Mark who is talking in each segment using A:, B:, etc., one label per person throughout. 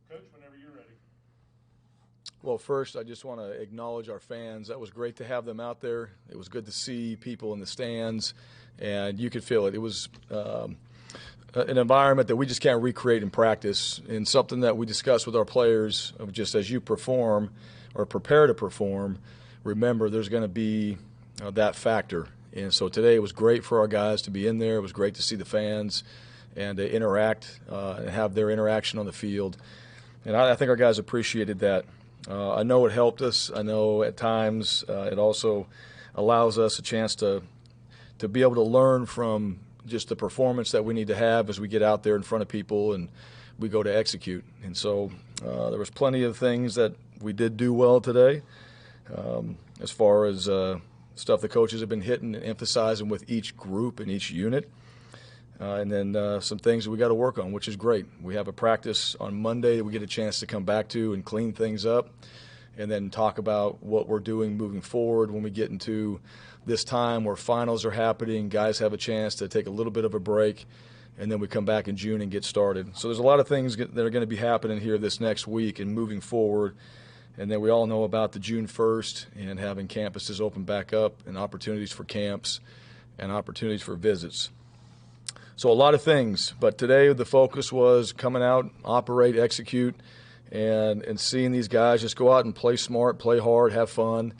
A: Coach, whenever you're ready.
B: Well, first, I just want to acknowledge our fans. That was great to have them out there. It was good to see people in the stands, and you could feel it. It was an environment that we just can't recreate in practice, and something that we discuss with our players of just as you perform or prepare to perform, remember there's going to be that factor. And so today it was great for our guys to be in there. It was great to see the fans and to interact and have their interaction on the field. And I think our guys appreciated that. I know it helped us. I know at times it also allows us a chance to be able to learn from just the performance that we need to have as we get out there in front of people and we go to execute. And so there was plenty of things that we did do well today as far as stuff the coaches have been hitting and emphasizing with each group and each unit. And then some things that we got to work on, which is great. We have a practice on Monday that we get a chance to come back to and clean things up and then talk about what we're doing moving forward when we get into this time where finals are happening, guys have a chance to take a little bit of a break, and then we come back in June and get started. So there's a lot of things that are going to be happening here this next week and moving forward. And then we all know about the June 1st and having campuses open back up and opportunities for camps and opportunities for visits. So a lot of things, but today the focus was coming out, operate, execute, and seeing these guys just go out and play smart, play hard, have fun,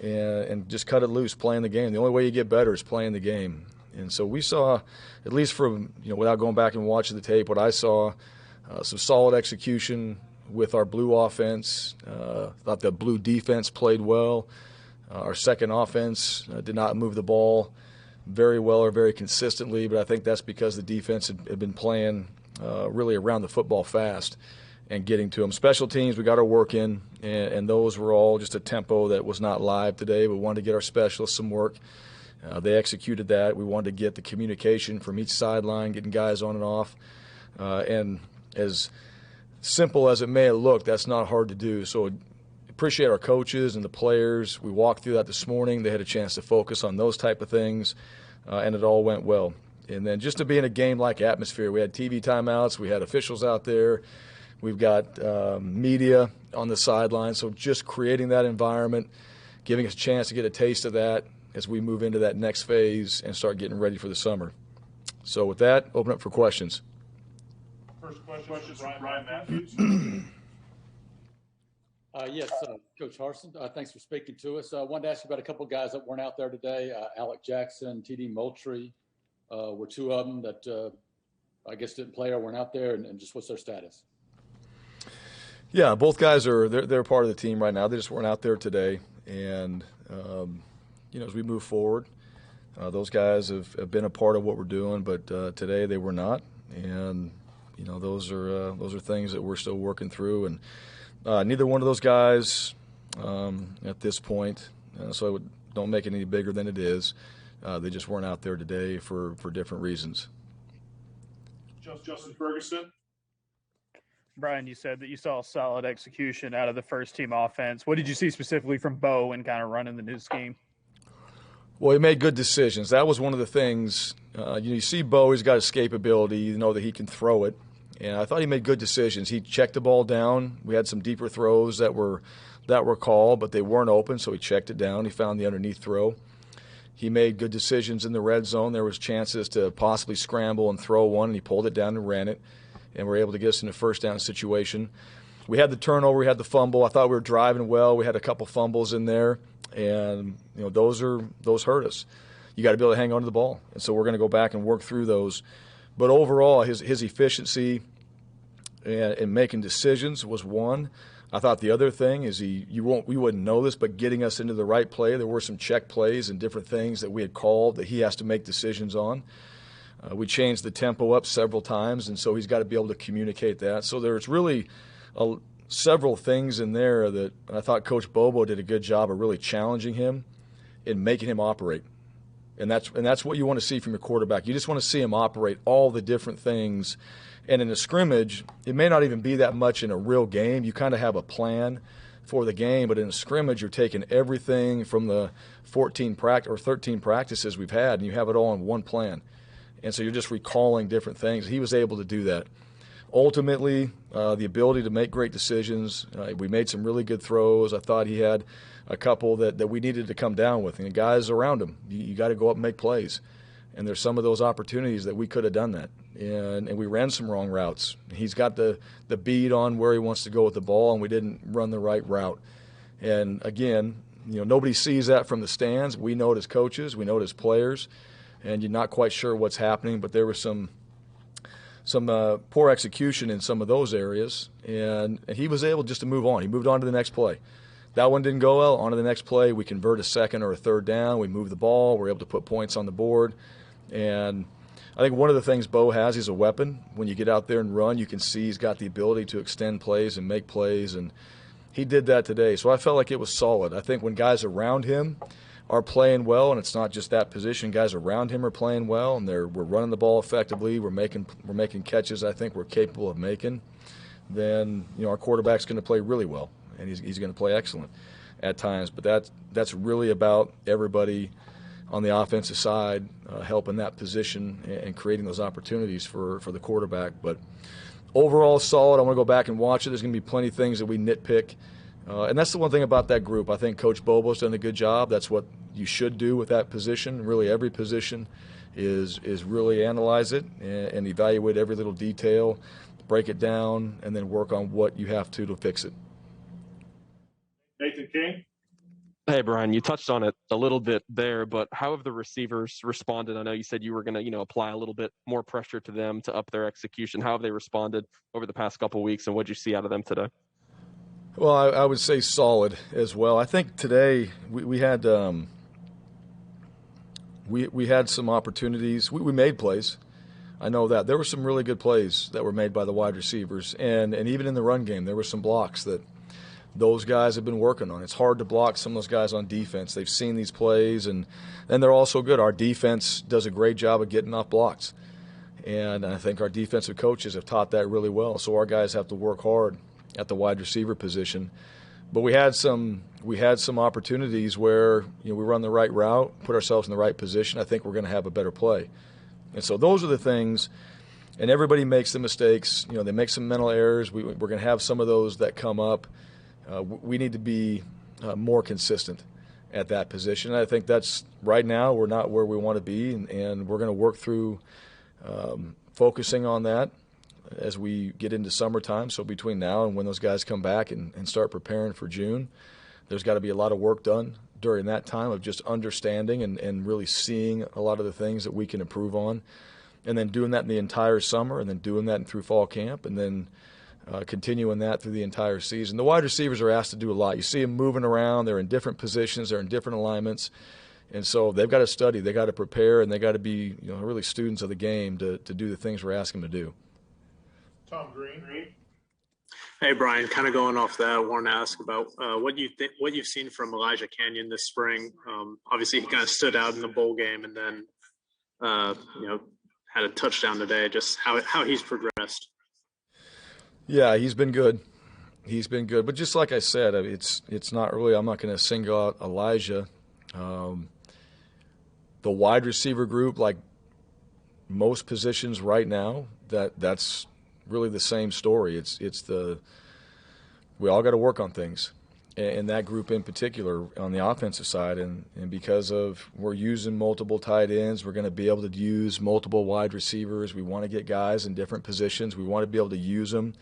B: and just cut it loose, playing the game. The only way you get better is playing the game. And so we saw, at least from, without going back and watching the tape, what I saw, some solid execution with our blue offense. Thought the blue defense played well. Our second offense did not move the ball very well or very consistently, but I think that's because the defense had been playing really around the football fast and getting to them. Special teams, we got our work in, and those were all just a tempo that was not live today. We wanted to get our specialists some work. They executed that. We wanted to get the communication from each sideline, getting guys on and off. And as simple as it may have looked, that's not hard to do. So appreciate our coaches and the players. We walked through that this morning. They had a chance to focus on those type of things, and it all went well. And then just to be in a game-like atmosphere, we had TV timeouts. We had officials out there. We've got media on the sideline. So just creating that environment, giving us a chance to get a taste of that as we move into that next phase and start getting ready for the summer. So with that, open up for questions.
A: First question from Brian Matthews.
C: Yes, Coach Harsin, thanks for speaking to us. I wanted to ask you about a couple of guys that weren't out there today. Alec Jackson, T.D. Moultrie were two of them that I guess didn't play or weren't out there, and just what's their status?
B: Yeah, both guys they're part of the team right now. They just weren't out there today, and as we move forward, those guys have been a part of what we're doing, but today they were not, and those are things that we're still working through, and neither one of those guys at this point, so don't make it any bigger than it is. They just weren't out there today for different reasons.
A: Justin Ferguson.
D: Bryan, you said that you saw solid execution out of the first-team offense. What did you see specifically from Bo in kind of running the new scheme?
B: Well, he made good decisions. That was one of the things. You see Bo, he's got escapability. You know that he can throw it. And I thought he made good decisions. He checked the ball down. We had some deeper throws that were called, but they weren't open, so he checked it down. He found the underneath throw. He made good decisions in the red zone. There was chances to possibly scramble and throw one, and he pulled it down and ran it, and were able to get us in a first down situation. We had the turnover. We had the fumble. I thought we were driving well. We had a couple fumbles in there, and those hurt us. You got to be able to hang on to the ball, and so we're going to go back and work through those. But overall, his efficiency and making decisions was one. I thought the other thing is we wouldn't know this, but getting us into the right play. There were some check plays and different things that we had called that he has to make decisions on. We changed the tempo up several times, and so he's got to be able to communicate that. So there's really several things in there that I thought Coach Bobo did a good job of really challenging him and making him operate. And that's what you want to see from your quarterback. You just want to see him operate all the different things. And in a scrimmage, it may not even be that much in a real game. You kind of have a plan for the game, but in a scrimmage, you're taking everything from the 13 practices we've had, and you have it all in one plan. And so you're just recalling different things. He was able to do that. ultimately, the ability to make great decisions. We made some really good throws. I thought he had a couple that we needed to come down with. And the guys around him, you got to go up and make plays. And there's some of those opportunities that we could have done that. And we ran some wrong routes. He's got the bead on where he wants to go with the ball, and we didn't run the right route. And, again, nobody sees that from the stands. We know it as coaches. We know it as players. And you're not quite sure what's happening, but there was some poor execution in some of those areas, and he was able just to move on. He moved on to the next play. That one didn't go well. On to the next play. We convert a second or a third down. We move the ball. We're able to put points on the board. And I think one of the things Bo has is a weapon. When you get out there and run, you can see he's got the ability to extend plays and make plays, and he did that today. So I felt like it was solid. I think when guys around him are playing well, and it's not just that position, guys around him are playing well, and we're running the ball effectively, we're making catches I think we're capable of making, then our quarterback's going to play really well, and he's going to play excellent at times. But that's really about everybody on the offensive side helping that position and creating those opportunities for the quarterback. But overall solid. I want to go back and watch it. There's going to be plenty of things that we nitpick. And that's the one thing about that group. I think Coach Bobo's done a good job. That's what you should do with that position. Really, every position is really analyze it and evaluate every little detail, break it down, and then work on what you have to fix it.
A: Nathan King.
E: Hey, Bryan, you touched on it a little bit there, but how have the receivers responded? I know you said you were going to, apply a little bit more pressure to them to up their execution. How have they responded over the past couple of weeks, and what did you see out of them today?
B: Well, I would say solid as well. I think today we had we had some opportunities. We made plays. I know that. There were some really good plays that were made by the wide receivers. And even in the run game, there were some blocks that those guys have been working on. It's hard to block some of those guys on defense. They've seen these plays, and they're also good. Our defense does a great job of getting off blocks. And I think our defensive coaches have taught that really well. So our guys have to work hard at the wide receiver position. But we had some opportunities where we run the right route, put ourselves in the right position. I think we're going to have a better play. And so those are the things. And everybody makes the mistakes. They make some mental errors. We're going to have some of those that come up. We need to be more consistent at that position. And I think that's right now we're not where we want to be, and we're going to work through focusing on that as we get into summertime. So between now and when those guys come back and start preparing for June, there's got to be a lot of work done during that time of just understanding and really seeing a lot of the things that we can improve on, and then doing that in the entire summer, and then doing that through fall camp, and then continuing that through the entire season. The wide receivers are asked to do a lot. You see them moving around. They're in different positions. They're in different alignments. And so they've got to study. They've got to prepare, and they've got to be really students of the game to do the things we're asking them to do.
A: Tom Green.
F: Hey, Bryan, kind of going off that, I wanted to ask about what you've seen from Elijah Canyon this spring. Obviously, he kind of stood out in the bowl game, and then had a touchdown today. Just how he's progressed.
B: Yeah, he's been good. He's been good. But just like I said, it's not really – I'm not going to single out Elijah. The wide receiver group, like most positions right now, that's really the same story. We all got to work on things. And that group in particular on the offensive side. And because of we're using multiple tight ends, we're going to be able to use multiple wide receivers. We want to get guys in different positions. We want to be able to use them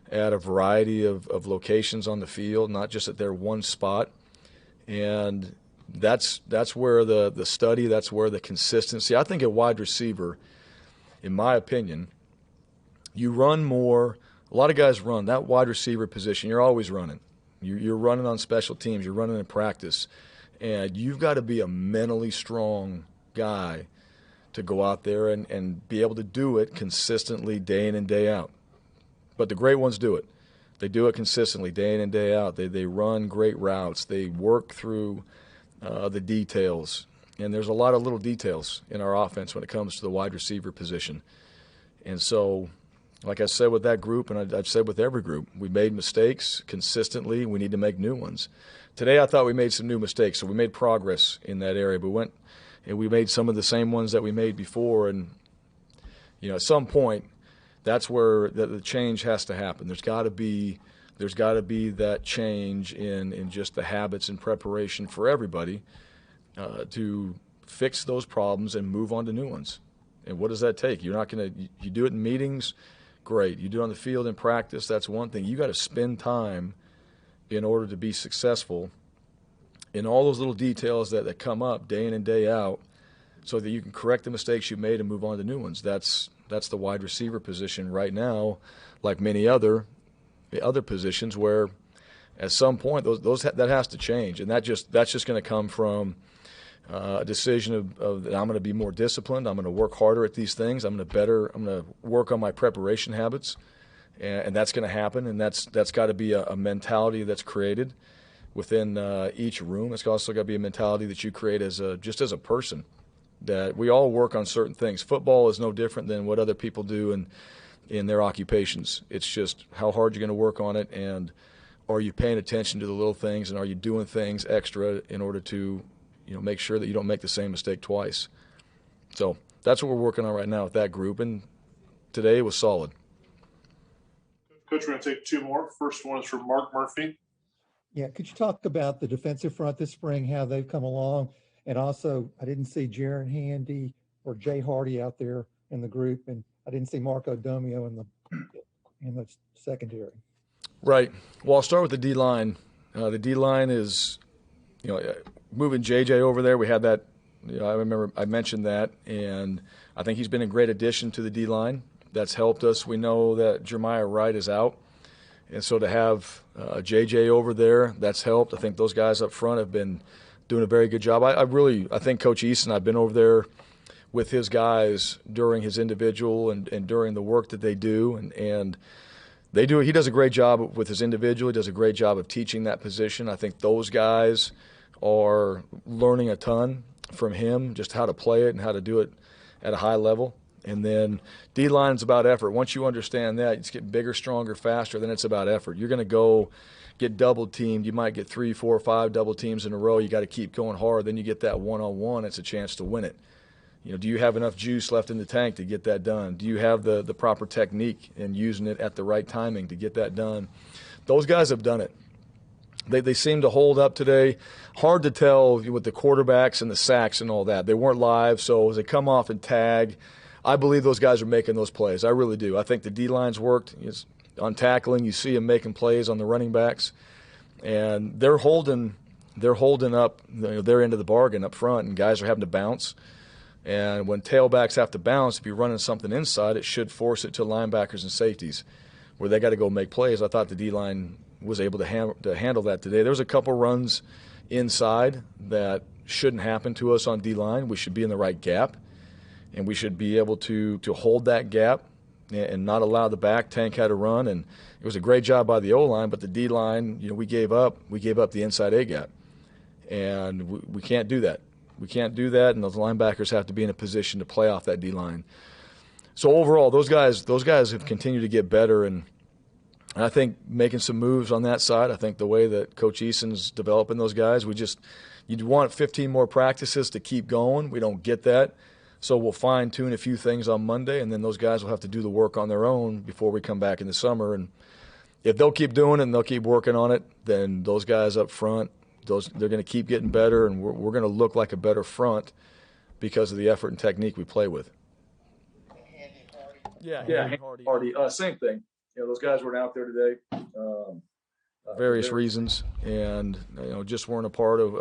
B: at a variety of locations on the field, not just at their one spot. And that's where the study, that's where the consistency. I think at wide receiver, in my opinion, you run more. A lot of guys run that wide receiver position. You're always running. You're running on special teams. You're running in practice. And you've got to be a mentally strong guy to go out there and be able to do it consistently day in and day out. But the great ones do it. They do it consistently day in and day out. They run great routes. They work through the details. And there's a lot of little details in our offense when it comes to the wide receiver position. And so, like I said with that group, and I've said with every group, we made mistakes consistently. We need to make new ones. Today I thought we made some new mistakes, so we made progress in that area. But we made some of the same ones that we made before. And, at some point, That's where the change has to happen. There's got to be that change in just the habits and preparation for everybody to fix those problems and move on to new ones. And what does that take? You're not going to – you do it in meetings, great. You do it on the field in practice, that's one thing. You got to spend time in order to be successful in all those little details that come up day in and day out so that you can correct the mistakes you made and move on to new ones. That's the wide receiver position right now, like many other positions where at some point that has to change. And that's just going to come from a decision of that I'm going to be more disciplined. I'm going to work harder at these things. I'm going to work on my preparation habits, and that's going to happen. And that's got to be a mentality that's created within each room. It's also got to be a mentality that you create just as a person. That we all work on certain things. Football is no different than what other people do in their occupations. It's just how hard you're going to work on it, and are you paying attention to the little things, and are you doing things extra in order to make sure that you don't make the same mistake twice. So that's what we're working on right now with that group, and today was solid.
A: Coach, we're going to take two more. First one is from Mark Murphy.
G: Yeah, could you talk about the defensive front this spring, how they've come along? And also, I didn't see Jaron Handy or Jay Hardy out there in the group, and I didn't see Marco Domio in the secondary.
B: Right. Well, I'll start with the D-line. The D-line is, moving JJ over there. We had that. I remember I mentioned that, and I think he's been a great addition to the D-line. That's helped us. We know that Jeremiah Wright is out, and so to have JJ over there, that's helped. I think those guys up front have been doing a very good job. I think Coach Easton, I've been over there with his guys during his individual and during the work that they do, and they do. He does a great job with his individual. He does a great job of teaching that position. I think those guys are learning a ton from him, just how to play it and how to do it at a high level. And then D-line is about effort. Once you understand that, you just get bigger, stronger, faster, then it's about effort. You're going to go get double teamed. You might get 3, 4, 5 double teams in a row. You got to keep going hard. Then you get that one-on-one. It's a chance to win it. Do you have enough juice left in the tank to get that done? Do you have the proper technique and using it at the right timing to get that done? Those guys have done it. They seem to hold up today. Hard to tell with the quarterbacks and the sacks and all that. They weren't live, so as they come off and tag, I believe those guys are making those plays. I really do. I think the D-line's worked. On tackling, you see them making plays on the running backs, and they're holding up their end of the bargain up front, and guys are having to bounce. And when tailbacks have to bounce, if you're running something inside, it should force it to linebackers and safeties where they got to go make plays. I thought the D-line was able to handle that today. There was a couple runs inside that shouldn't happen to us on D-line. We should be in the right gap, and we should be able to hold that gap and not allow the back. Tank had a run, and it was a great job by the O-line, but the D-line, we gave up the inside A gap, and we can't do that. We can't do that, and those linebackers have to be in a position to play off that D-line. So overall, those guys have continued to get better, and I think making some moves on that side. I think the way that Coach Easton's developing those guys, you'd want 15 more practices to keep going. We don't get that. So we'll fine-tune a few things on Monday, and then those guys will have to do the work on their own before we come back in the summer. And if they'll keep doing it and they'll keep working on it, then those guys up front, they're going to keep getting better, and we're going to look like a better front because of the effort and technique we play with. Yeah, Hardy. Same thing. Those guys weren't out there today. Various reasons, and just weren't a part of